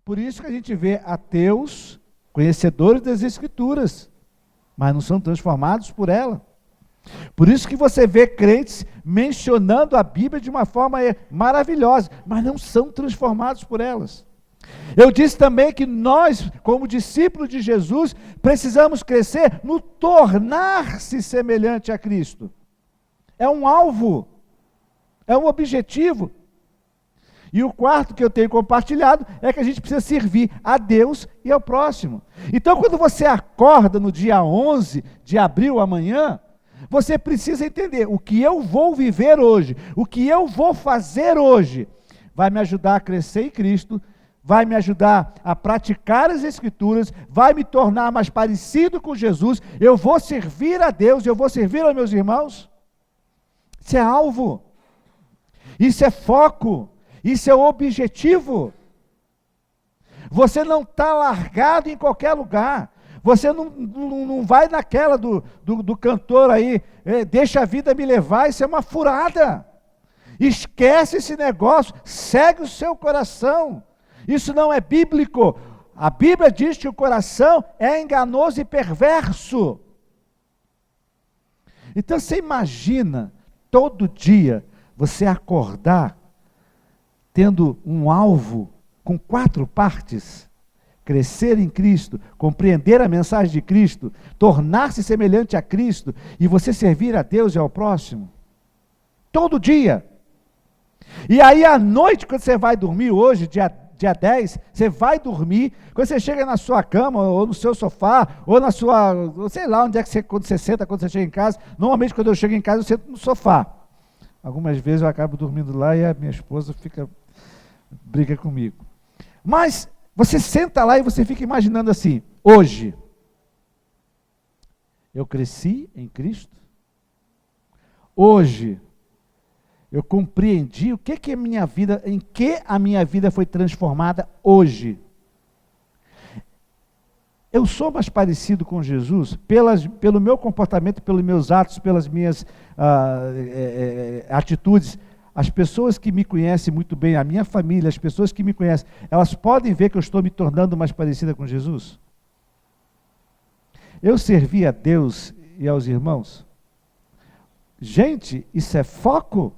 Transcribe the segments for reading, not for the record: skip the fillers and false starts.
Por isso que a gente vê ateus, conhecedores das Escrituras, mas não são transformados por ela. Por isso que você vê crentes mencionando a Bíblia de uma forma maravilhosa, mas não são transformados por elas. Eu disse também que nós, como discípulos de Jesus, precisamos crescer no tornar-se semelhante a Cristo. É um alvo, é um objetivo. E o quarto que eu tenho compartilhado é que a gente precisa servir a Deus e ao próximo. Então, quando você acorda no dia 11 de abril, amanhã, você precisa entender o que eu vou viver hoje, o que eu vou fazer hoje, vai me ajudar a crescer em Cristo, vai me ajudar a praticar as Escrituras, vai me tornar mais parecido com Jesus, eu vou servir a Deus, eu vou servir aos meus irmãos. Isso é alvo, isso é foco, isso é objetivo. Você não está largado em qualquer lugar. Você não vai naquela do cantor aí, deixa a vida me levar, isso é uma furada. Esquece esse negócio, segue o seu coração. Isso não é bíblico. A Bíblia diz que o coração é enganoso e perverso. Então você imagina, todo dia, você acordar, tendo um alvo com 4 partes: crescer em Cristo, compreender a mensagem de Cristo, tornar-se semelhante a Cristo, e você servir a Deus e ao próximo, todo dia. E aí à noite, quando você vai dormir hoje, dia 10, você vai dormir, quando você chega na sua cama, ou no seu sofá, ou na sua, sei lá onde é que quando você senta, quando você chega em casa. Normalmente quando eu chego em casa eu sento no sofá. Algumas vezes eu acabo dormindo lá e a minha esposa briga comigo. Mas você senta lá e você fica imaginando assim: hoje, eu cresci em Cristo? Hoje, eu compreendi o que é minha vida, em que a minha vida foi transformada hoje? Eu sou mais parecido com Jesus pelo meu comportamento, pelos meus atos, pelas minhas atitudes. As pessoas que me conhecem muito bem, a minha família, as pessoas que me conhecem, elas podem ver que eu estou me tornando mais parecida com Jesus? Eu servi a Deus e aos irmãos? Gente, isso é foco?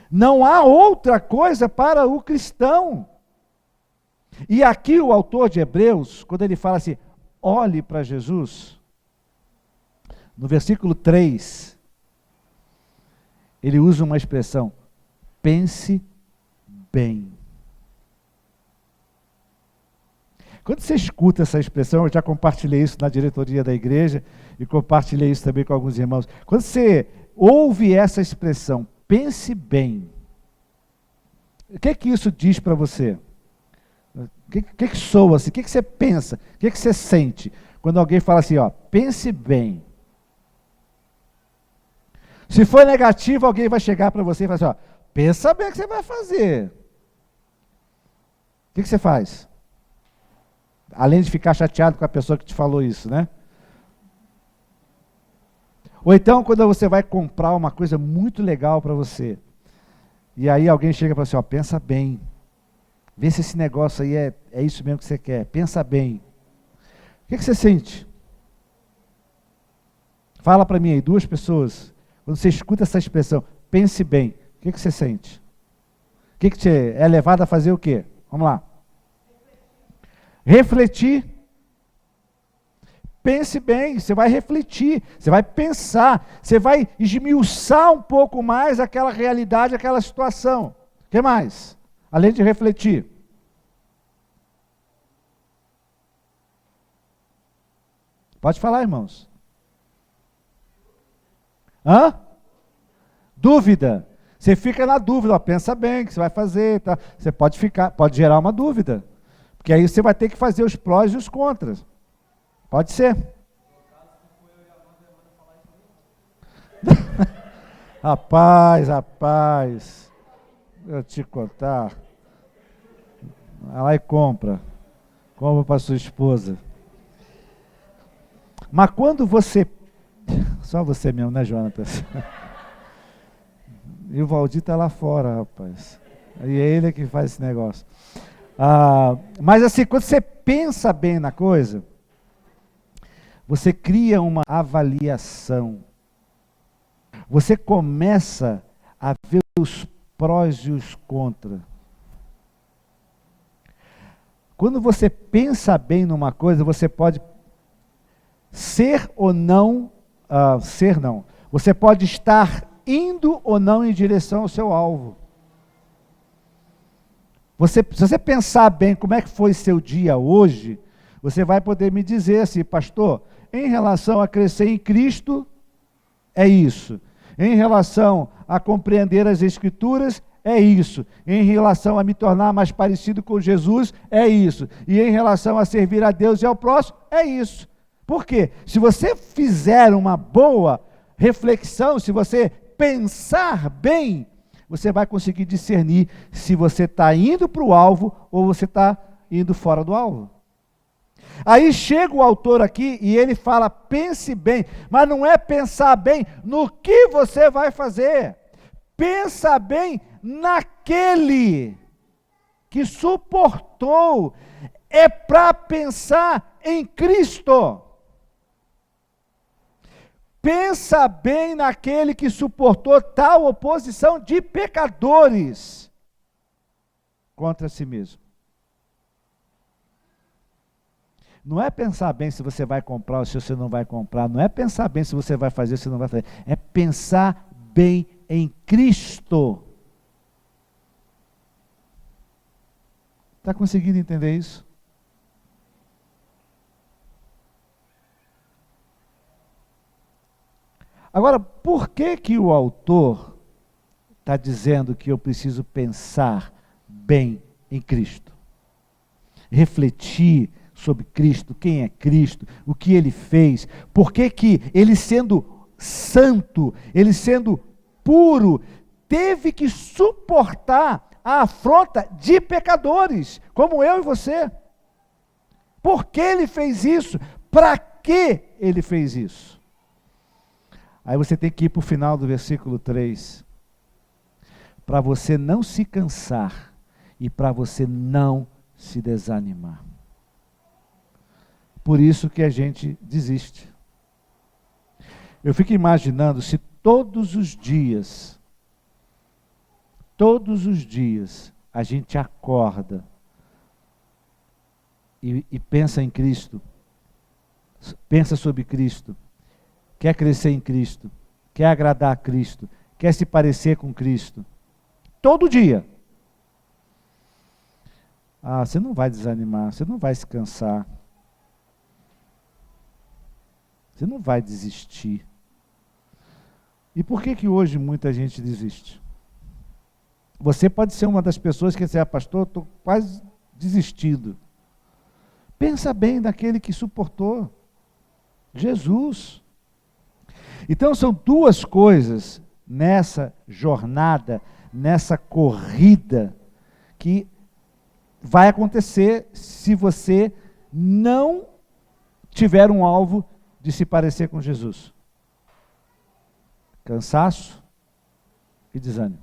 Não há outra coisa para o cristão. E aqui o autor de Hebreus, quando ele fala assim, olhe para Jesus, no versículo 3, ele usa uma expressão: pense bem. Quando você escuta essa expressão, eu já compartilhei isso na diretoria da igreja, e compartilhei isso também com alguns irmãos. Quando você ouve essa expressão, pense bem, o que isso diz para você? O que soa assim? O que você pensa? O que você sente? Quando alguém fala assim, pense bem. Se for negativo, alguém vai chegar para você e falar assim, pensa bem o que você vai fazer. O que você faz? Além de ficar chateado com a pessoa que te falou isso, né? Ou então, quando você vai comprar uma coisa muito legal para você, e aí alguém chega e fala assim, pensa bem. Vê se esse negócio aí é isso mesmo que você quer. Pensa bem. O que você sente? Fala para mim aí, 2 pessoas. Quando você escuta essa expressão, pense bem. O que você sente? O que você é levado a fazer o quê? Vamos lá. Refletir. Pense bem, você vai refletir, você vai pensar, você vai esmiuçar um pouco mais aquela realidade, aquela situação. O que mais? Além de refletir. Pode falar, irmãos. Dúvida. Você fica na dúvida, pensa bem o que você vai fazer. Tá? Você pode gerar uma dúvida. Porque aí você vai ter que fazer os prós e os contras. Pode ser. Rapaz, eu te contar. Vai lá e compra para sua esposa. Mas quando você, só você mesmo, né, Jonatas? E o Valdir está lá fora, rapaz. E é ele que faz esse negócio. Mas assim, quando você pensa bem na coisa, você cria uma avaliação. Você começa a ver os prós e os contras. Quando você pensa bem numa coisa, você pode ser ou não, Você pode estar indo ou não em direção ao seu alvo. Se você pensar bem como é que foi seu dia hoje, você vai poder me dizer assim, pastor, em relação a crescer em Cristo, é isso. Em relação a compreender as Escrituras, é isso. Em relação a me tornar mais parecido com Jesus, é isso. E em relação a servir a Deus e ao próximo, é isso. Por quê? Se você fizer uma boa reflexão, se você pensar bem, você vai conseguir discernir se você está indo para o alvo ou você está indo fora do alvo. Aí chega o autor aqui e ele fala, pense bem, mas não é pensar bem no que você vai fazer. Pensa bem naquele que suportou. É para pensar em Cristo. Pensa bem naquele que suportou tal oposição de pecadores contra si mesmo. Não é pensar bem se você vai comprar ou se você não vai comprar. Não é pensar bem se você vai fazer ou se não vai fazer. É pensar bem em Cristo. Está conseguindo entender isso? Agora, por que o autor está dizendo que eu preciso pensar bem em Cristo? Refletir sobre Cristo, quem é Cristo, o que ele fez, por que ele sendo santo, ele sendo puro, teve que suportar a afronta de pecadores, como eu e você. Por que ele fez isso? Para que ele fez isso? Aí você tem que ir para o final do versículo 3, para você não se cansar e para você não se desanimar. Por isso que a gente desiste. Eu fico imaginando se todos os dias, a gente acorda e pensa em Cristo, pensa sobre Cristo, quer crescer em Cristo, quer agradar a Cristo, quer se parecer com Cristo, todo dia. Você não vai desanimar, você não vai se cansar, você não vai desistir. E por que hoje muita gente desiste? Você pode ser uma das pessoas que diz, pastor, estou quase desistindo. Pensa bem naquele que suportou, Jesus. Então são duas coisas nessa jornada, nessa corrida, que vai acontecer se você não tiver um alvo de se parecer com Jesus. Cansaço e desânimo.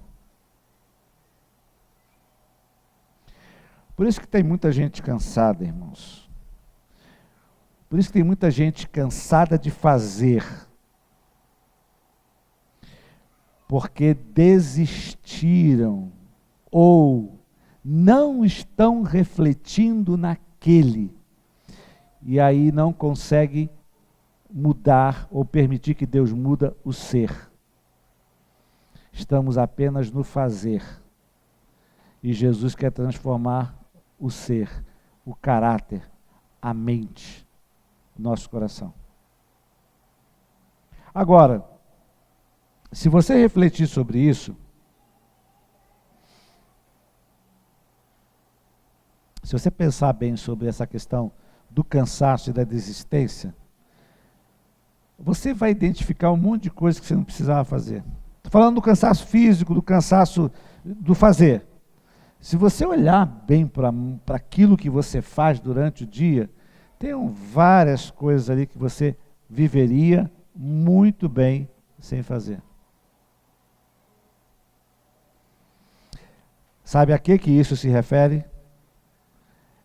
Por isso que tem muita gente cansada, irmãos. Por isso que tem muita gente cansada de fazer. Porque desistiram ou não estão refletindo naquele. E aí não consegue mudar ou permitir que Deus muda o ser. Estamos apenas no fazer. E Jesus quer transformar o ser, o caráter, a mente, nosso coração. Agora, se você refletir sobre isso, se você pensar bem sobre essa questão do cansaço e da desistência, você vai identificar um monte de coisas que você não precisava fazer. Estou falando do cansaço físico, do cansaço do fazer. Se você olhar bem para aquilo que você faz durante o dia, tem várias coisas ali que você viveria muito bem sem fazer. Sabe a que isso se refere?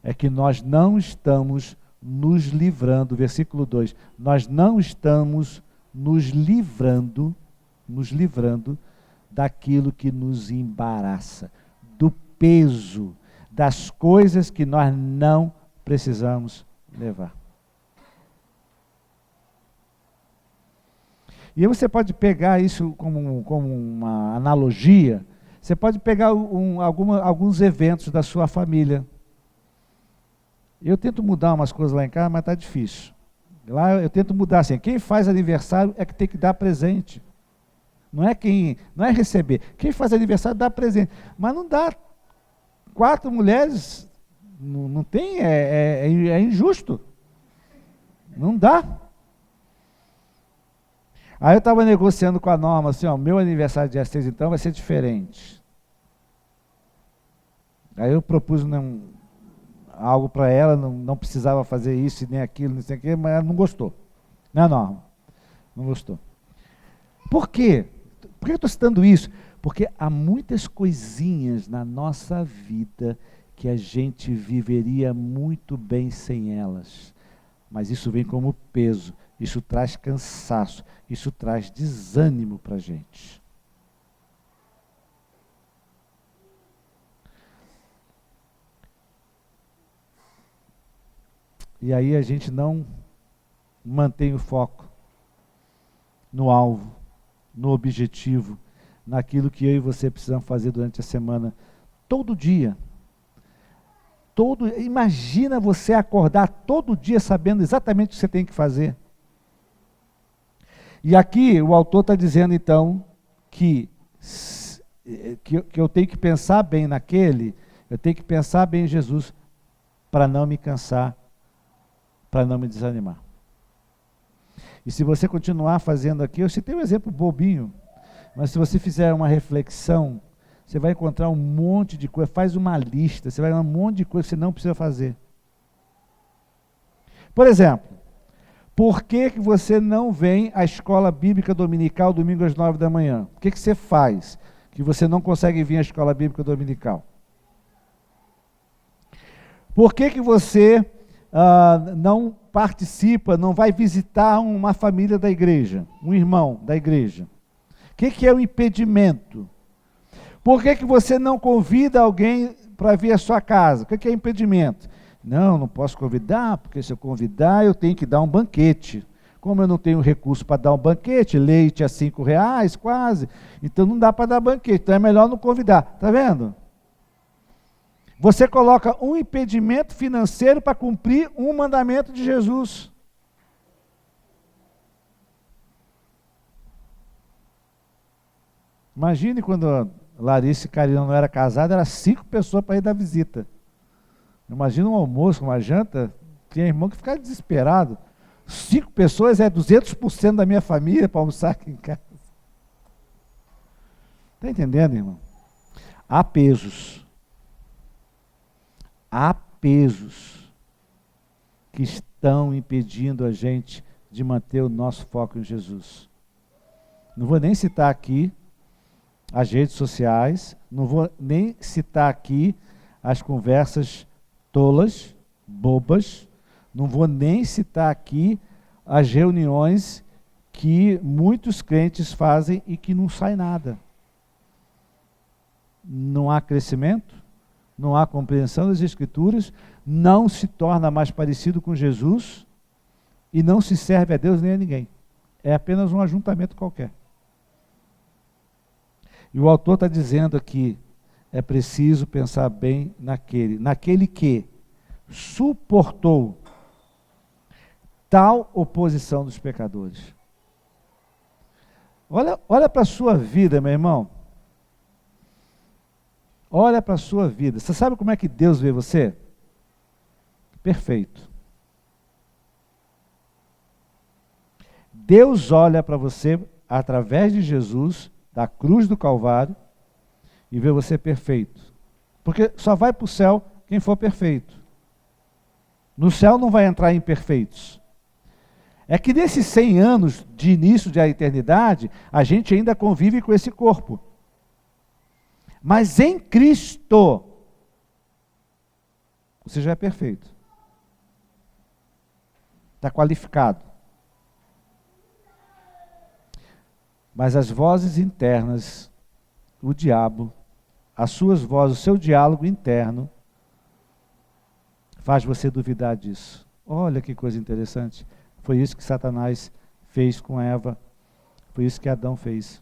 É que nós não estamos nos livrando, versículo 2, nós não estamos nos livrando daquilo que nos embaraça, do peso, das coisas que nós não precisamos levar. E aí você pode pegar isso como uma analogia, você pode pegar alguns eventos da sua família. Eu tento mudar umas coisas lá em casa, mas está difícil. Lá eu tento mudar assim, quem faz aniversário é que tem que dar presente. Não é receber. Quem faz aniversário dá presente. Mas não dá. 4 mulheres, não tem, é injusto. Não dá. Aí eu estava negociando com a Norma, assim, ó, meu aniversário dia 6 então vai ser diferente. Aí eu propus algo para ela, não precisava fazer isso e nem aquilo, não sei o quê, mas ela não gostou. Não é, Norma? Não gostou. Por quê? Por que eu estou citando isso? Porque há muitas coisinhas na nossa vida que a gente viveria muito bem sem elas. Mas isso vem como peso, isso traz cansaço, isso traz desânimo para a gente. E aí a gente não mantém o foco no alvo, no objetivo, naquilo que eu e você precisamos fazer durante a semana, todo dia. Imagina você acordar todo dia sabendo exatamente o que você tem que fazer. E aqui o autor está dizendo então que eu tenho que pensar bem eu tenho que pensar bem em Jesus para não me cansar, para não me desanimar. E se você continuar fazendo aqui, eu citei um exemplo bobinho, mas se você fizer uma reflexão, você vai encontrar um monte de coisa, faz uma lista, você vai ver um monte de coisa que você não precisa fazer. Por exemplo, por que você não vem à escola bíblica dominical domingo às 9 da manhã? O que você faz que você não consegue vir à escola bíblica dominical? Por que você não participa, não vai visitar uma família da igreja, um irmão da igreja? O que é o impedimento? Por que você não convida alguém para vir à sua casa? O que é impedimento? Não posso convidar, porque se eu convidar, eu tenho que dar um banquete. Como eu não tenho recurso para dar um banquete, leite a R$5 quase, então não dá para dar banquete, então é melhor não convidar. Está vendo? Você coloca um impedimento financeiro para cumprir um mandamento de Jesus. Imagine quando a Larissa e Karina não eram casadas, eram 5 pessoas para ir dar visita. Imagina um almoço, uma janta, tinha irmão que ficava desesperado. 5 pessoas é 200% da minha família para almoçar aqui em casa. Está entendendo, irmão? Há pesos que estão impedindo a gente de manter o nosso foco em Jesus. Não vou nem citar aqui as redes sociais, não vou nem citar aqui as conversas tolas, bobas, não vou nem citar aqui as reuniões que muitos crentes fazem e que não sai nada. Não há crescimento, não há compreensão das Escrituras, não se torna mais parecido com Jesus e não se serve a Deus nem a ninguém. É apenas um ajuntamento qualquer. E o autor está dizendo aqui, é preciso pensar bem naquele que suportou tal oposição dos pecadores. Olha para a sua vida, meu irmão. Olha para a sua vida. Você sabe como é que Deus vê você? Perfeito. Deus olha para você através de Jesus, da cruz do Calvário, e vê você perfeito. Porque só vai para o céu quem for perfeito. No céu não vai entrar imperfeitos. É que nesses 100 anos de início da eternidade, a gente ainda convive com esse corpo. Mas em Cristo, você já é perfeito. Está qualificado. Mas as vozes internas, o diabo, as suas vozes, o seu diálogo interno, faz você duvidar disso. Olha que coisa interessante. Foi isso que Satanás fez com Eva. Foi isso que Adão fez.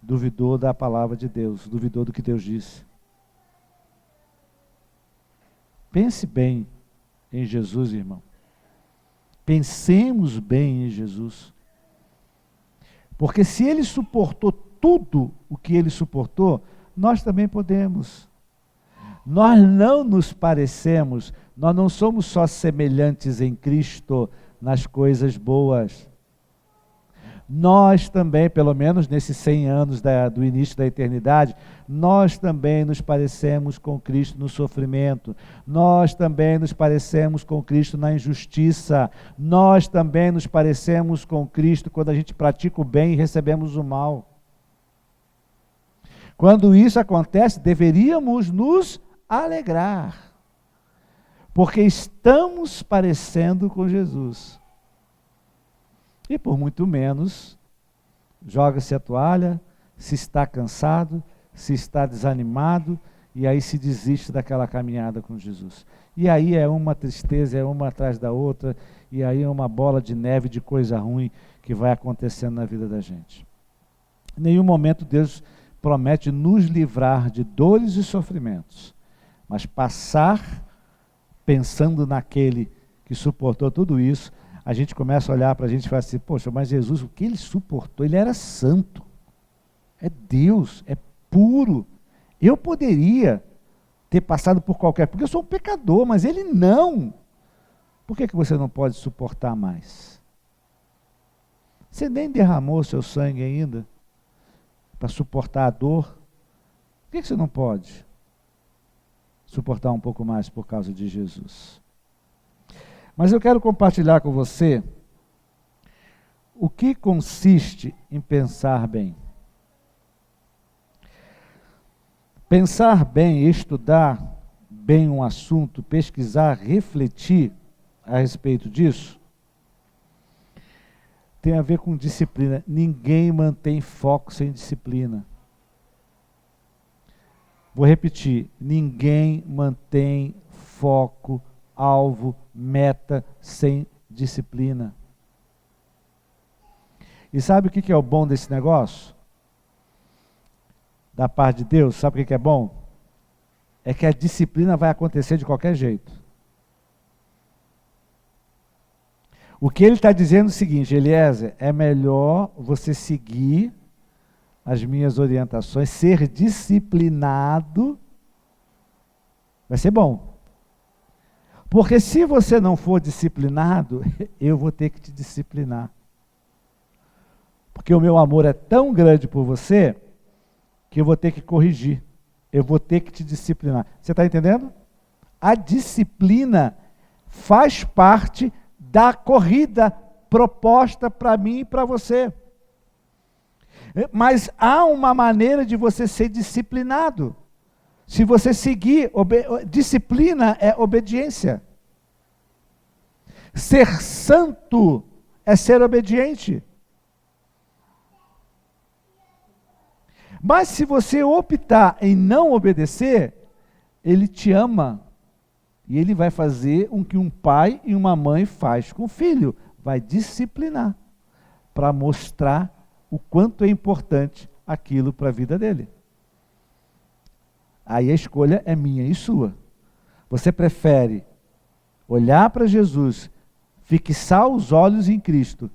Duvidou da palavra de Deus, duvidou do que Deus disse. Pense bem em Jesus, irmão. Pensemos bem em Jesus. Porque se ele suportou tudo o que ele suportou, nós também podemos. Nós não nos parecemos, nós não somos só semelhantes em Cristo nas coisas boas. Nós também, pelo menos nesses 100 anos do início da eternidade, nós também nos parecemos com Cristo no sofrimento, nós também nos parecemos com Cristo na injustiça, nós também nos parecemos com Cristo quando a gente pratica o bem e recebemos o mal. Quando isso acontece, deveríamos nos alegrar, porque estamos parecendo com Jesus. E por muito menos, joga-se a toalha, se está cansado, se está desanimado, e aí se desiste daquela caminhada com Jesus. E aí é uma tristeza, é uma atrás da outra, e aí é uma bola de neve de coisa ruim que vai acontecendo na vida da gente. Em nenhum momento Deus promete nos livrar de dores e sofrimentos, mas passar pensando naquele que suportou tudo isso, a gente começa a olhar para a gente e fala assim, poxa, mas Jesus, o que ele suportou? Ele era santo, é Deus, é puro. Eu poderia ter passado por qualquer, porque eu sou um pecador, mas ele não. Por que você não pode suportar mais? Você nem derramou seu sangue ainda para suportar a dor. Por que você não pode suportar um pouco mais por causa de Jesus? Mas eu quero compartilhar com você o que consiste em pensar bem. Pensar bem, estudar bem um assunto, pesquisar, refletir a respeito disso, tem a ver com disciplina. Ninguém mantém foco sem disciplina. Vou repetir, ninguém mantém foco, alvo, meta sem disciplina. E sabe o que é o bom desse negócio? Da parte de Deus, sabe o que é bom? É que a disciplina vai acontecer de qualquer jeito. O que ele está dizendo é o seguinte, Eliezer, é melhor você seguir as minhas orientações, ser disciplinado, vai ser bom. Porque se você não for disciplinado, eu vou ter que te disciplinar. Porque o meu amor é tão grande por você, que eu vou ter que corrigir. Eu vou ter que te disciplinar. Você está entendendo? A disciplina faz parte da corrida proposta para mim e para você. Mas há uma maneira de você ser disciplinado. Se você seguir, disciplina é obediência. Ser santo é ser obediente. Mas se você optar em não obedecer, ele te ama. E ele vai fazer o que um pai e uma mãe faz com o filho. Vai disciplinar. Para mostrar o quanto é importante aquilo para a vida dele. Aí a escolha é minha e sua. Você prefere olhar para Jesus, fixar os olhos em Cristo,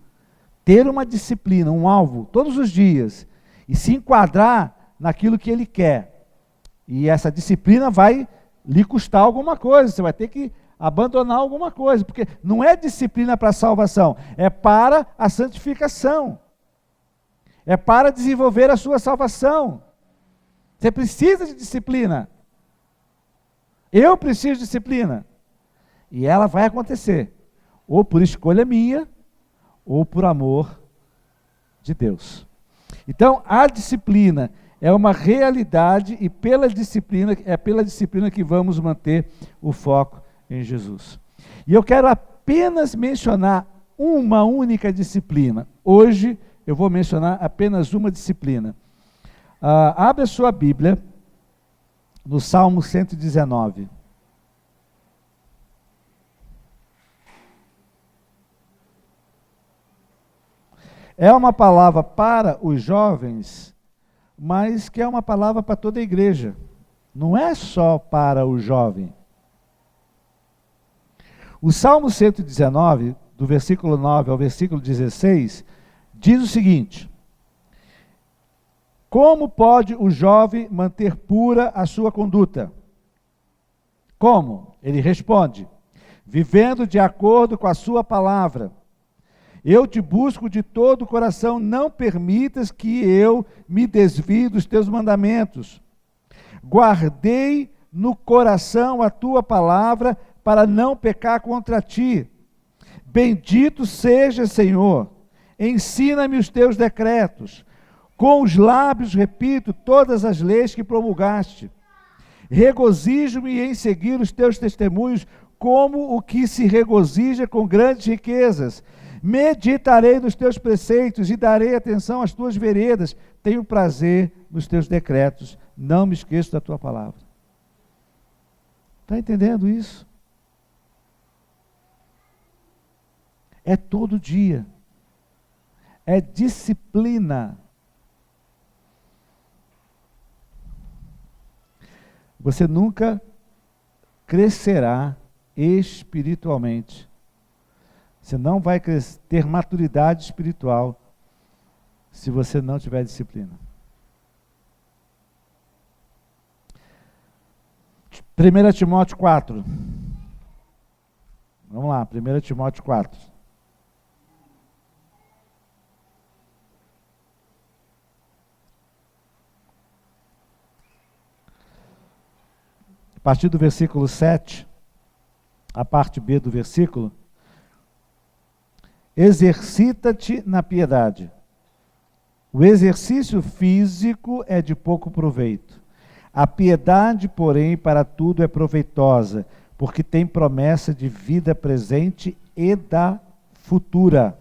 ter uma disciplina, um alvo, todos os dias, e se enquadrar naquilo que Ele quer. E essa disciplina vai lhe custar alguma coisa, você vai ter que abandonar alguma coisa, porque não é disciplina para a salvação, é para a santificação. É para desenvolver a sua salvação. Você precisa de disciplina. Eu preciso de disciplina. E ela vai acontecer, ou por escolha minha, ou por amor de Deus. Então, a disciplina É uma realidade e é pela disciplina que vamos manter o foco em Jesus. E eu quero apenas mencionar uma única disciplina. Hoje eu vou mencionar apenas uma disciplina. Abre a sua Bíblia no Salmo 119. É uma palavra para os jovens, mas que é uma palavra para toda a igreja. Não é só para o jovem. O Salmo 119, do versículo 9 ao versículo 16, diz o seguinte: como pode o jovem manter pura a sua conduta? Como? Ele responde: vivendo de acordo com a sua palavra. Eu te busco de todo o coração, não permitas que eu me desvie dos teus mandamentos. Guardei no coração a tua palavra para não pecar contra ti. Bendito seja, Senhor, ensina-me os teus decretos. Com os lábios repito todas as leis que promulgaste. Regozijo-me em seguir os teus testemunhos, como o que se regozija com grandes riquezas. Meditarei nos teus preceitos e darei atenção às tuas veredas. Tenho prazer nos teus decretos. Não me esqueço da tua palavra. Está entendendo isso? É todo dia. É disciplina. Você nunca crescerá espiritualmente. Você não vai ter maturidade espiritual se você não tiver disciplina. 1 Timóteo 4. Vamos lá, 1 Timóteo 4. A partir do versículo 7, a parte B do versículo: exercita-te na piedade. O exercício físico é de pouco proveito. A piedade, porém, para tudo é proveitosa, porque tem promessa de vida presente e da futura.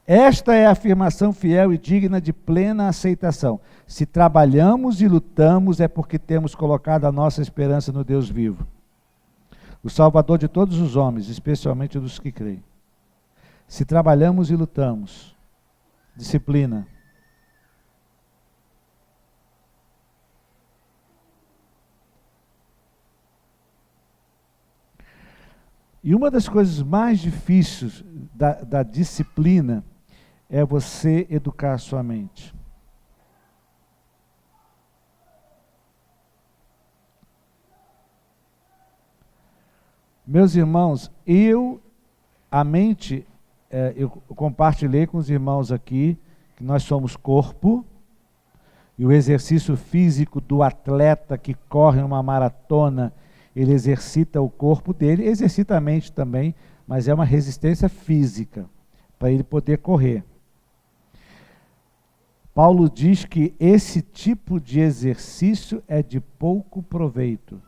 Esta é a afirmação fiel e digna de plena aceitação. Se trabalhamos e lutamos, é porque temos colocado a nossa esperança no Deus vivo, o Salvador de todos os homens, especialmente dos que creem. Se trabalhamos e lutamos, disciplina. E uma das coisas mais difíceis da disciplina é você educar a sua mente. Meus irmãos, a mente, eu compartilhei com os irmãos aqui, que nós somos corpo, e o exercício físico do atleta que corre uma maratona, ele exercita o corpo dele, exercita a mente também, mas é uma resistência física, para ele poder correr. Paulo diz que esse tipo de exercício é de pouco proveito.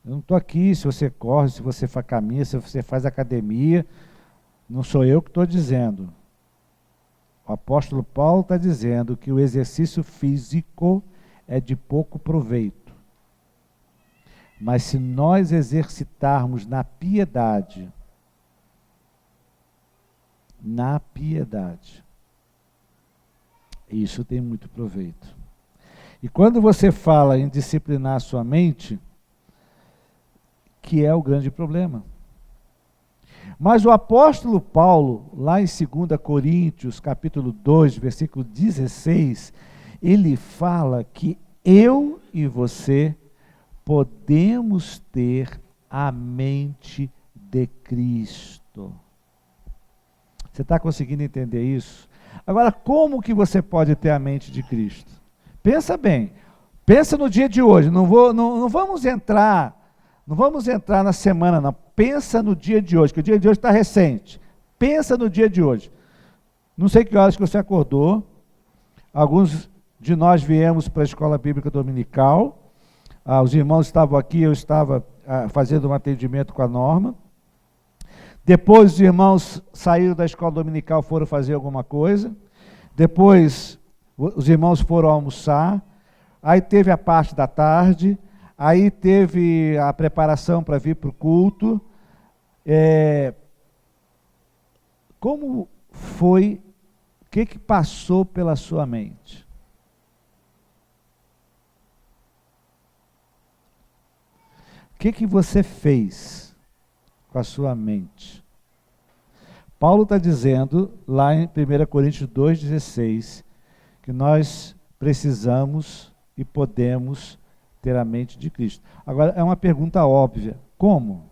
Eu não estou aqui se você corre, se você caminha, se você faz academia, não sou eu que estou dizendo. O apóstolo Paulo está dizendo que o exercício físico é de pouco proveito. Mas se nós exercitarmos na piedade, isso tem muito proveito. E quando você fala em disciplinar a sua mente, que é o grande problema. Mas o apóstolo Paulo, lá em 2 Coríntios, capítulo 2, versículo 16, ele fala que eu e você podemos ter a mente de Cristo. Você está conseguindo entender isso? Agora, como que você pode ter a mente de Cristo? Pensa bem, pensa no dia de hoje, não vamos entrar na semana, não. Pensa no dia de hoje, que o dia de hoje está recente. Pensa no dia de hoje. Não sei que horas que você acordou. Alguns de nós viemos para a escola bíblica dominical. Os irmãos estavam aqui, eu estava fazendo um atendimento com a Norma. Depois os irmãos saíram da escola dominical, foram fazer alguma coisa. Depois os irmãos foram almoçar. Aí teve a parte da tarde. Aí teve a preparação para vir para o culto. Como foi, o que passou pela sua mente? O que você fez com a sua mente? Paulo está dizendo, lá em 1 Coríntios 2,16, que nós precisamos e podemos ter a mente de Cristo. Agora, é uma pergunta óbvia. Como?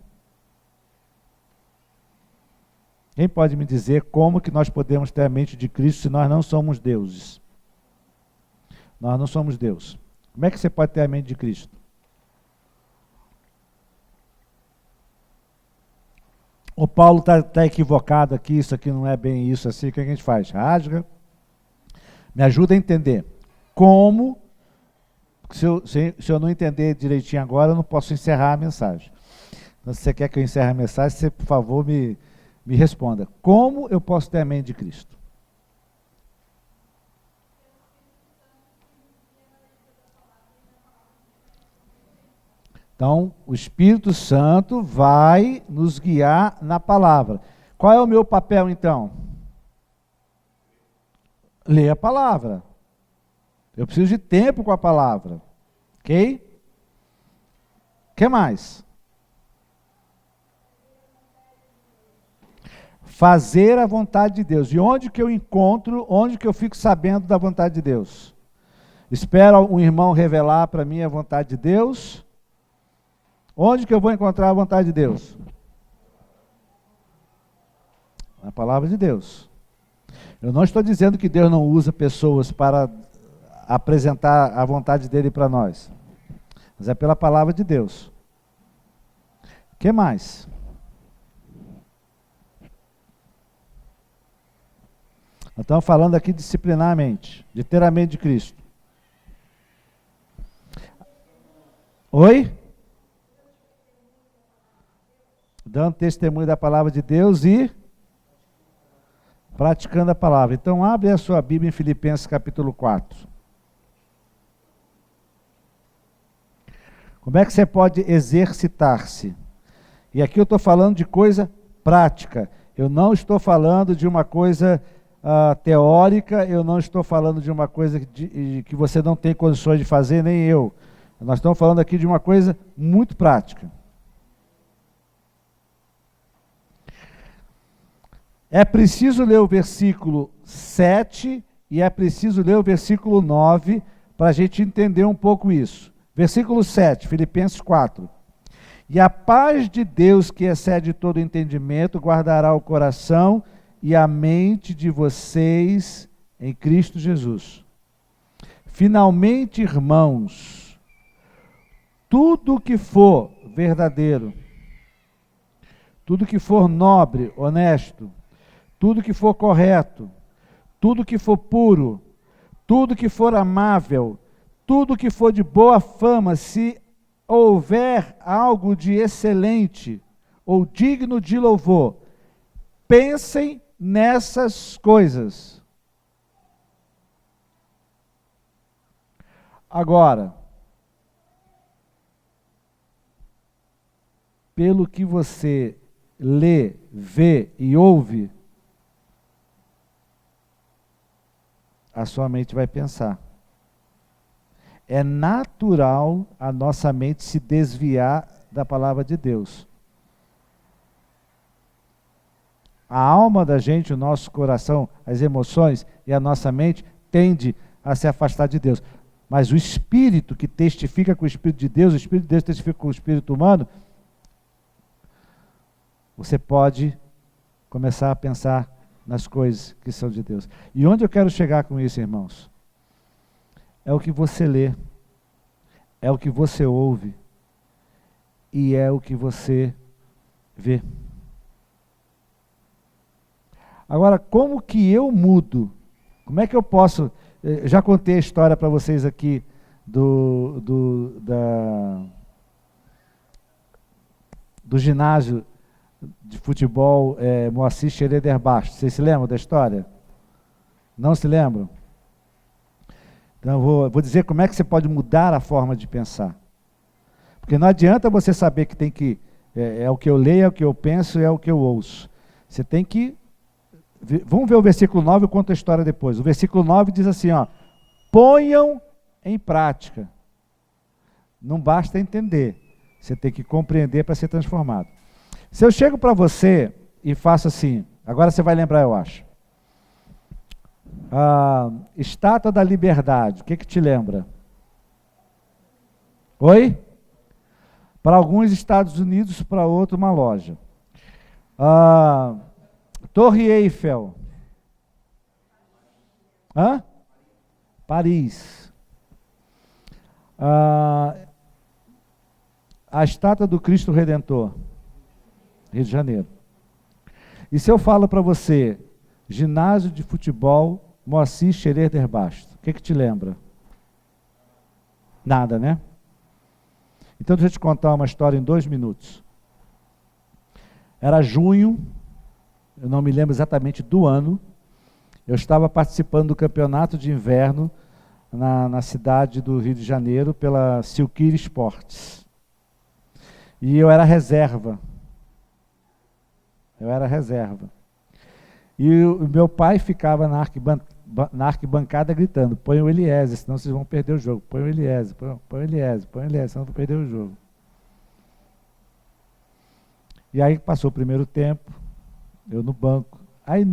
Quem pode me dizer como que nós podemos ter a mente de Cristo se nós não somos deuses? Nós não somos Deus. Como é que você pode ter a mente de Cristo? O Paulo está equivocado aqui, isso aqui não é bem isso assim, o que a gente faz? Rasga. Me ajuda a entender. Como, se eu não entender direitinho agora, eu não posso encerrar a mensagem. Então, se você quer que eu encerre a mensagem, você, por favor, me responda. Como eu posso ter a mente de Cristo? Então, o Espírito Santo vai nos guiar na palavra. Qual é o meu papel, então? Ler a palavra. Eu preciso de tempo com a palavra. Ok? O que mais? Fazer a vontade de Deus. E onde que eu encontro, onde que eu fico sabendo da vontade de Deus? Espero um irmão revelar para mim a vontade de Deus. Onde que eu vou encontrar a vontade de Deus? Na palavra de Deus. Eu não estou dizendo que Deus não usa pessoas para apresentar a vontade dele para nós. Mas é pela palavra de Deus. O que mais? Nós estamos falando aqui disciplinarmente, de ter a mente de Cristo. Oi? Dando testemunho da palavra de Deus e praticando a palavra. Então, abre a sua Bíblia em Filipenses capítulo 4. Como é que você pode exercitar-se? E aqui eu estou falando de coisa prática. Eu não estou falando de uma coisa teórica, eu não estou falando de uma coisa que você não tem condições de fazer, nem eu. Nós estamos falando aqui de uma coisa muito prática. É preciso ler o versículo 7 e é preciso ler o versículo 9 para a gente entender um pouco isso. Versículo 7, Filipenses 4. E a paz de Deus, que excede todo entendimento, guardará o coração e a mente de vocês em Cristo Jesus. Finalmente, irmãos, tudo que for verdadeiro, tudo que for nobre, honesto, tudo que for correto, tudo que for puro, tudo que for amável, tudo que for de boa fama, se houver algo de excelente ou digno de louvor, pensem nessas coisas. Agora, pelo que você lê, vê e ouve, a sua mente vai pensar. É natural a nossa mente se desviar da palavra de Deus. A alma da gente, o nosso coração, as emoções e a nossa mente tende a se afastar de Deus. Mas o Espírito que testifica com o Espírito de Deus, o Espírito de Deus testifica com o Espírito humano, você pode começar a pensar nas coisas que são de Deus. E onde eu quero chegar com isso, irmãos? É o que você lê, é o que você ouve e é o que você vê. Agora, como que eu mudo? Como é que eu posso... Já contei a história para vocês aqui do ginásio de futebol Moacir Xereder Bastos. Vocês se lembram da história? Não se lembram? Então eu vou dizer como é que você pode mudar a forma de pensar. Porque não adianta você saber que tem que... É o que eu leio, é o que eu penso, é o que eu ouço. Você tem que... Vamos ver o versículo 9, eu conto a história depois. O versículo 9 diz assim, ó, ponham em prática. Não basta entender, você tem que compreender para ser transformado. Se eu chego para você e faço assim, agora você vai lembrar, eu acho. Estátua da Liberdade, o que te lembra? Oi? Para alguns Estados Unidos, para outro uma loja. Torre Eiffel. Paris. A estátua do Cristo Redentor. Rio de Janeiro. E se eu falo para você, ginásio de futebol Moacir Xereder Bastos, o que te lembra? Nada, né? Então deixa eu te contar uma história em 2 minutos. Era junho, eu não me lembro exatamente do ano, eu estava participando do campeonato de inverno na cidade do Rio de Janeiro pela Silquir Esportes. E eu era reserva. E o meu pai ficava na arquibancada gritando, põe o Eliezer, senão vocês vão perder o jogo. Põe o Eliezer, põe o Eliezer, senão vão perder o jogo. E aí passou o primeiro tempo, eu no banco. Aí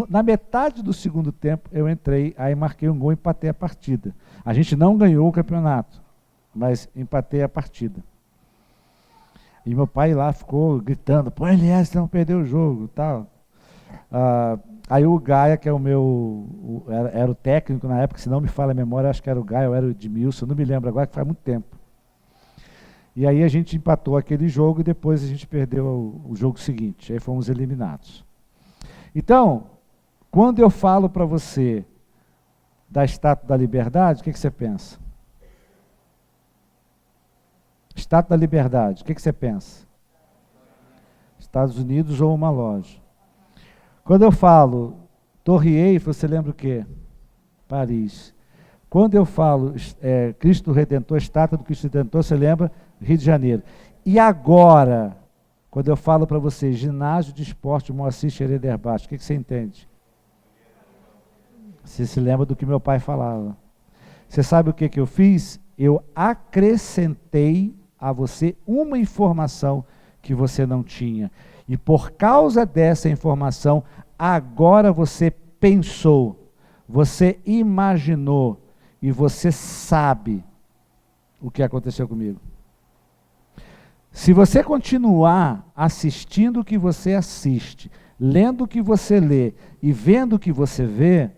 na metade do segundo tempo eu entrei, aí marquei um gol e empatei a partida. A gente não ganhou o campeonato, mas empatei a partida. E meu pai lá ficou gritando, põe Eliezer, senão perdeu o jogo, tal. Aí o Gaia, que é era o técnico na época, se não me falha a memória, acho que era o Gaia ou era o Edmilson, não me lembro agora, que faz muito tempo. E aí a gente empatou aquele jogo e depois a gente perdeu o jogo seguinte, aí fomos eliminados. Então, quando eu falo para você da Estátua da Liberdade, o que você pensa? Estátua da Liberdade, o que você pensa? Estados Unidos ou uma loja. Quando eu falo Torre Eiffel, você lembra o quê? Paris. Quando eu falo Cristo Redentor, Estátua do Cristo Redentor, você lembra? Rio de Janeiro. E agora, quando eu falo para você, ginásio de esporte Moacir Xereder Bastos, o que você entende? Você se lembra do que meu pai falava. Você sabe o que eu fiz? Eu acrescentei a você uma informação que você não tinha. E por causa dessa informação, agora você pensou, você imaginou e você sabe o que aconteceu comigo. Se você continuar assistindo o que você assiste, lendo o que você lê e vendo o que você vê,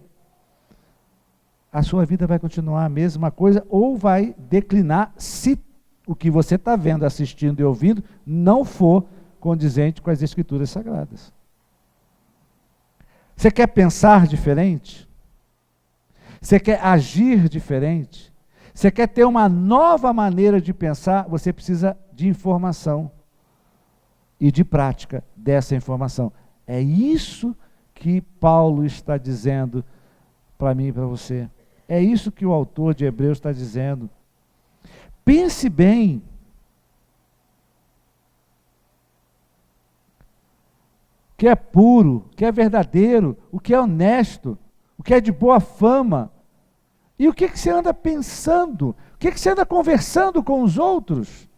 a sua vida vai continuar a mesma coisa ou vai declinar se o que você está vendo, assistindo e ouvindo não for condizente com as Escrituras Sagradas. Você quer pensar diferente? Você quer agir diferente? Você quer ter uma nova maneira de pensar? Você precisa de informação e de prática dessa informação. É isso que Paulo está dizendo para mim e para você. É isso que o autor de Hebreus está dizendo. Pense bem. O que é puro, o que é verdadeiro, o que é honesto, o que é de boa fama. E o que você anda pensando? O que você anda conversando com os outros?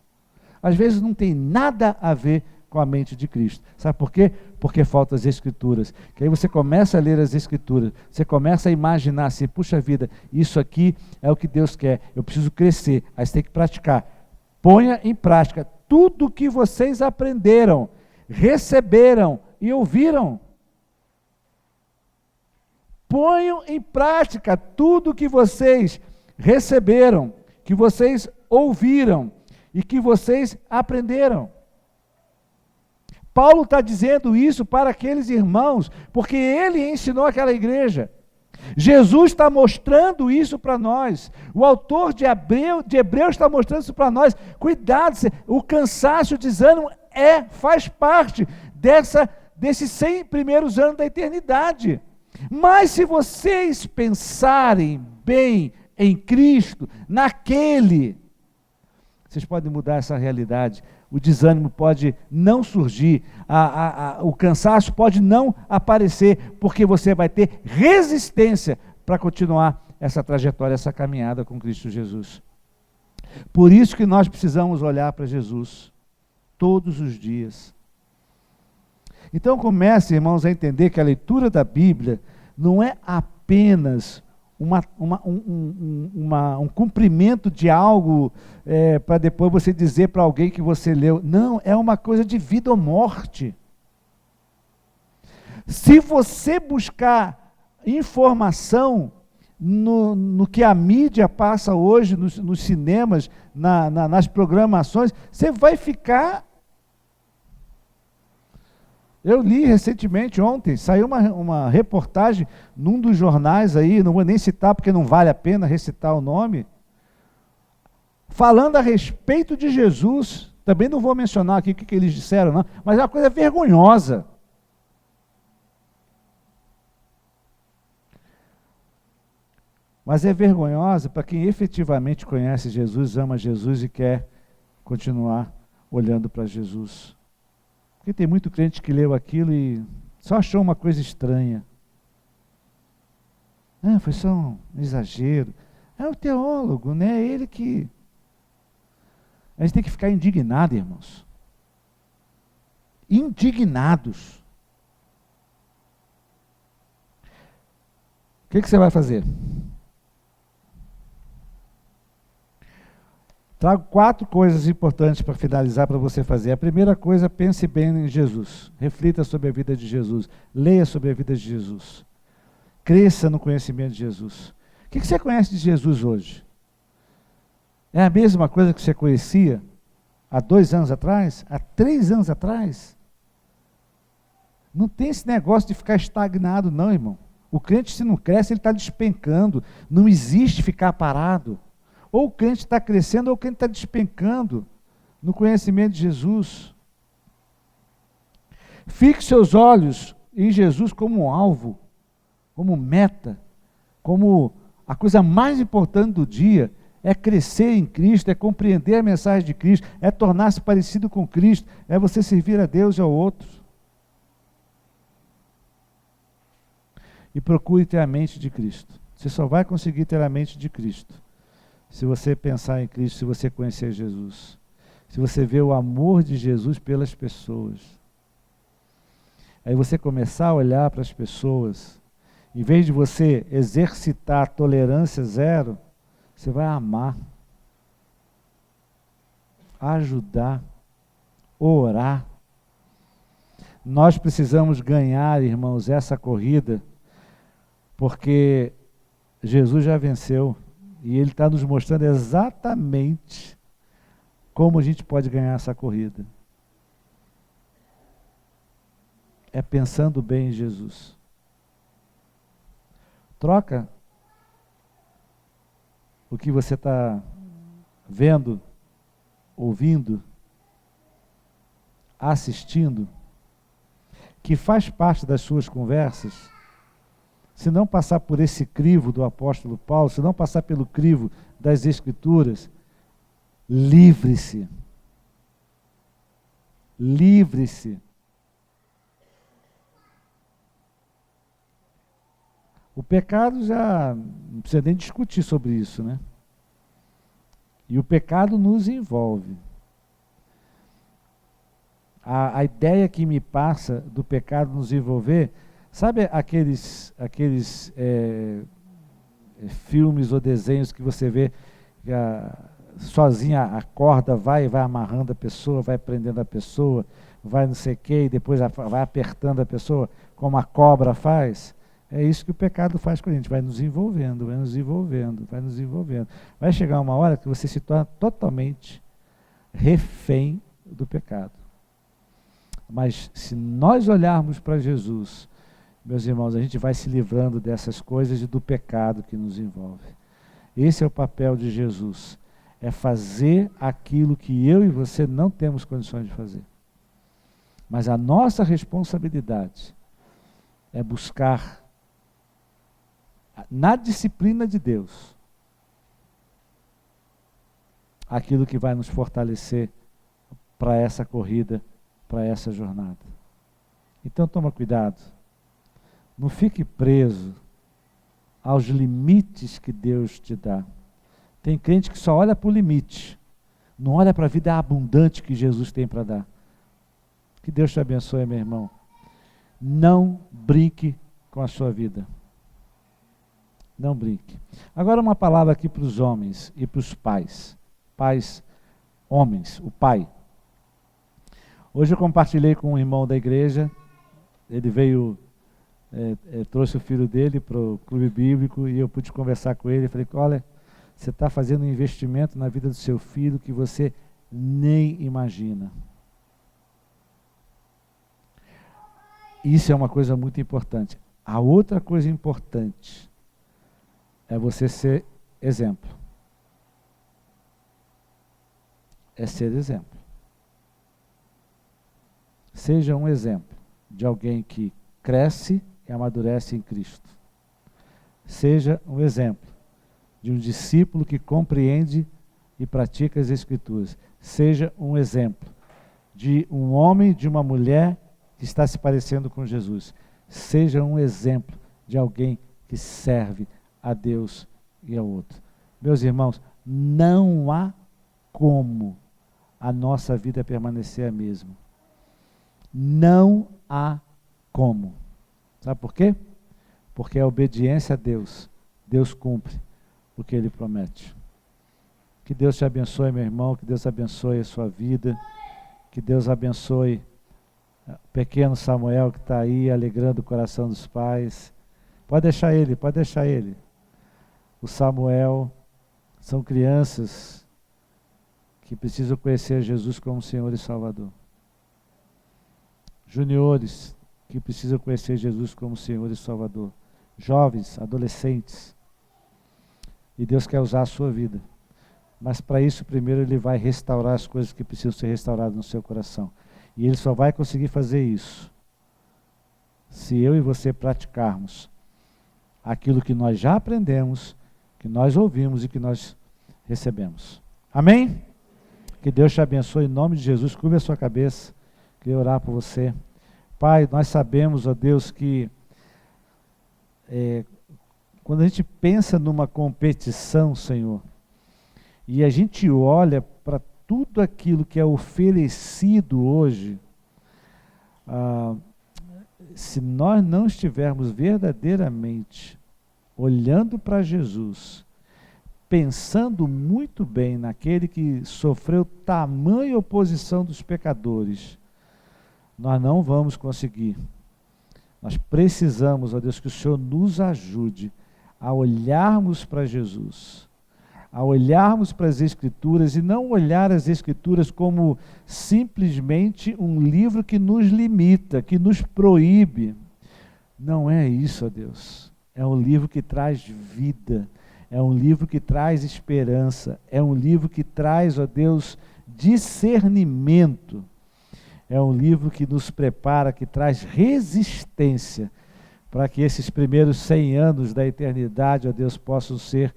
Às vezes não tem nada a ver com a mente de Cristo. Sabe por quê? Porque faltam as Escrituras. Que aí você começa a ler as Escrituras, você começa a imaginar assim, puxa vida, isso aqui é o que Deus quer, eu preciso crescer. Aí você tem que praticar. Ponha em prática tudo o que vocês aprenderam, receberam e ouviram. Ponham em prática tudo o que vocês receberam, que vocês ouviram e que vocês aprenderam. Paulo está dizendo isso para aqueles irmãos, porque ele ensinou aquela igreja. Jesus está mostrando isso para nós. O autor de Hebreus está mostrando isso para nós. Cuidado, o cansaço, o desânimo faz parte desses 100 primeiros anos da eternidade. Mas se vocês pensarem bem em Cristo, vocês podem mudar essa realidade. O desânimo pode não surgir, o cansaço pode não aparecer, porque você vai ter resistência para continuar essa trajetória, essa caminhada com Cristo Jesus. Por isso que nós precisamos olhar para Jesus todos os dias. Então comece, irmãos, a entender que a leitura da Bíblia não é apenas um cumprimento de algo para depois você dizer para alguém que você leu. Não, é uma coisa de vida ou morte. Se você buscar informação no que a mídia passa hoje, nos cinemas, nas programações, você vai ficar... Eu li recentemente, ontem, saiu uma reportagem num dos jornais aí, não vou nem citar porque não vale a pena recitar o nome, falando a respeito de Jesus. Também não vou mencionar aqui o que eles disseram, não, mas é uma coisa vergonhosa. Mas é vergonhosa para quem efetivamente conhece Jesus, ama Jesus e quer continuar olhando para Jesus. Porque tem muito crente que leu aquilo e só achou uma coisa estranha. Foi só um exagero. É o teólogo, né? É ele que... A gente tem que ficar indignado, irmãos. Indignados. O que você vai fazer? Trago 4 coisas importantes para finalizar para você fazer. A primeira coisa, pense bem em Jesus. Reflita sobre a vida de Jesus. Leia sobre a vida de Jesus. Cresça no conhecimento de Jesus. O que você conhece de Jesus hoje? É a mesma coisa que você conhecia há 2 anos atrás? Há 3 anos atrás? Não tem esse negócio de ficar estagnado, não, irmão. O crente, se não cresce, ele está despencando. Não existe ficar parado. Ou o crente está crescendo, ou o crente está despencando no conhecimento de Jesus. Fixe seus olhos em Jesus como um alvo, como meta, como a coisa mais importante do dia. É crescer em Cristo, é compreender a mensagem de Cristo, é tornar-se parecido com Cristo, é você servir a Deus e ao outro. E procure ter a mente de Cristo. Você só vai conseguir ter a mente de Cristo se você pensar em Cristo, se você conhecer Jesus, se você ver o amor de Jesus pelas pessoas. Aí você começar a olhar para as pessoas, em vez de você exercitar a tolerância zero, você vai amar, ajudar, orar. Nós precisamos ganhar, irmãos, essa corrida, porque Jesus já venceu. E Ele está nos mostrando exatamente como a gente pode ganhar essa corrida. É pensando bem em Jesus. Troca o que você está vendo, ouvindo, assistindo, que faz parte das suas conversas. Se não passar por esse crivo do apóstolo Paulo, se não passar pelo crivo das Escrituras, livre-se. Livre-se. O pecado já não precisa nem discutir sobre isso, né? E o pecado nos envolve. A ideia que me passa do pecado nos envolver, sabe aqueles filmes ou desenhos que você vê que sozinha a corda vai amarrando a pessoa, vai prendendo a pessoa, vai não sei o quê, e depois vai apertando a pessoa, como a cobra faz? É isso que o pecado faz com a gente, vai nos envolvendo, vai nos envolvendo, vai nos envolvendo. Vai chegar uma hora que você se torna totalmente refém do pecado. Mas se nós olharmos para Jesus, meus irmãos, a gente vai se livrando dessas coisas e do pecado que nos envolve. Esse é o papel de Jesus, é fazer aquilo que eu e você não temos condições de fazer. Mas a nossa responsabilidade é buscar na disciplina de Deus aquilo que vai nos fortalecer para essa corrida, para essa jornada. Então toma cuidado, não fique preso aos limites que Deus te dá. Tem crente que só olha para o limite, não olha para a vida abundante que Jesus tem para dar. Que Deus te abençoe, meu irmão. Não brinque com a sua vida. Não brinque. Agora uma palavra aqui para os homens e para os pais. Pais, homens, o pai. Hoje eu compartilhei com um irmão da igreja, ele veio, trouxe o filho dele para o clube bíblico e eu pude conversar com ele. Falei, olha, você está fazendo um investimento na vida do seu filho que você nem imagina. Isso é uma coisa muito importante. A outra coisa importante é você ser exemplo. É ser exemplo. Seja um exemplo de alguém que cresce e amadurece em Cristo. Seja um exemplo de um discípulo que compreende e pratica as Escrituras. Seja um exemplo de um homem, de uma mulher que está se parecendo com Jesus. Seja um exemplo de alguém que serve a Deus e ao outro. Meus irmãos, não há como a nossa vida permanecer a mesma. Não há como. Sabe por quê? Porque a obediência a Deus, Deus cumpre o que Ele promete. Que Deus te abençoe, meu irmão, que Deus abençoe a sua vida, que Deus abençoe o pequeno Samuel que está aí alegrando o coração dos pais. Pode deixar ele, pode deixar ele. O Samuel são crianças que precisam conhecer Jesus como Senhor e Salvador. Juniores que precisam conhecer Jesus como Senhor e Salvador. Jovens, adolescentes. E Deus quer usar a sua vida. Mas para isso, primeiro, Ele vai restaurar as coisas que precisam ser restauradas no seu coração. E Ele só vai conseguir fazer isso se eu e você praticarmos aquilo que nós já aprendemos, que nós ouvimos e que nós recebemos. Amém? Que Deus te abençoe em nome de Jesus. Curva a sua cabeça. Queria orar por você. Pai, nós sabemos, ó Deus, que quando a gente pensa numa competição, Senhor, e a gente olha para tudo aquilo que é oferecido hoje, se nós não estivermos verdadeiramente olhando para Jesus, pensando muito bem naquele que sofreu tamanha oposição dos pecadores, nós não vamos conseguir. Nós precisamos, ó Deus, que o Senhor nos ajude a olharmos para Jesus, a olharmos para as Escrituras e não olhar as Escrituras como simplesmente um livro que nos limita, que nos proíbe. Não é isso, ó Deus. É um livro que traz vida, é um livro que traz esperança, é um livro que traz, ó Deus, discernimento. É um livro que nos prepara, que traz resistência para que esses primeiros 100 anos da eternidade, ó Deus, possam ser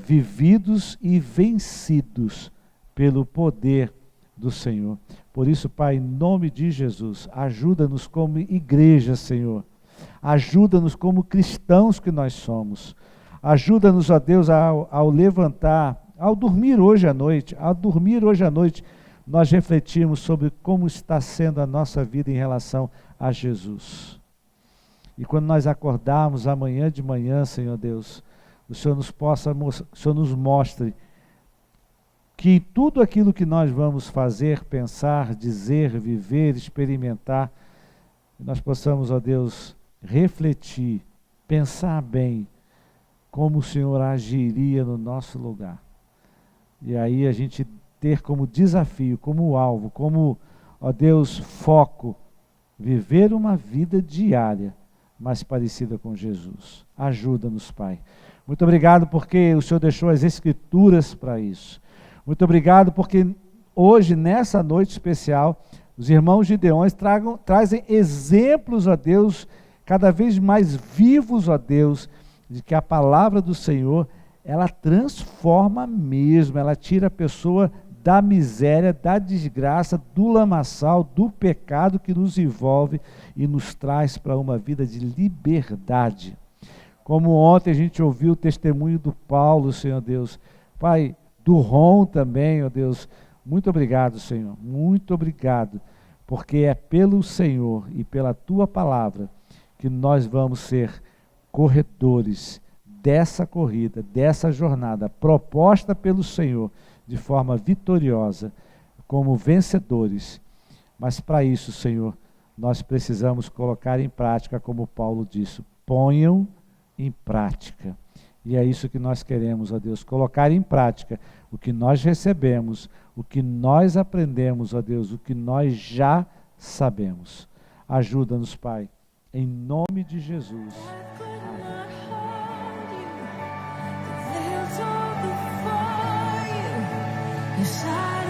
vividos e vencidos pelo poder do Senhor. Por isso, Pai, em nome de Jesus, ajuda-nos como igreja, Senhor. Ajuda-nos como cristãos que nós somos. Ajuda-nos, ó Deus, ao levantar, ao dormir hoje à noite, nós refletimos sobre como está sendo a nossa vida em relação a Jesus. E quando nós acordarmos amanhã de manhã, Senhor Deus, o Senhor nos mostre que tudo aquilo que nós vamos fazer, pensar, dizer, viver, experimentar, nós possamos, ó Deus, refletir, pensar bem como o Senhor agiria no nosso lugar. E aí a gente ter como desafio, como alvo, como ó Deus, foco, viver uma vida diária mais parecida com Jesus. Ajuda-nos, Pai. Muito obrigado porque o Senhor deixou as Escrituras para isso. Muito obrigado porque hoje, nessa noite especial, os irmãos gideões trazem exemplos, ó Deus, cada vez mais vivos, ó Deus, de que a palavra do Senhor, ela transforma mesmo, ela tira a pessoa da miséria, da desgraça, do lamaçal, do pecado que nos envolve e nos traz para uma vida de liberdade. Como ontem a gente ouviu o testemunho do Paulo, Senhor Deus, Pai, do Ron também, ó Deus, muito obrigado, Senhor, muito obrigado, porque é pelo Senhor e pela Tua palavra que nós vamos ser corredores dessa corrida, dessa jornada proposta pelo Senhor, de forma vitoriosa, como vencedores. Mas para isso, Senhor, nós precisamos colocar em prática, como Paulo disse, ponham em prática. E é isso que nós queremos, ó Deus, colocar em prática o que nós recebemos, o que nós aprendemos, ó Deus, o que nós já sabemos. Ajuda-nos, Pai, em nome de Jesus. Inside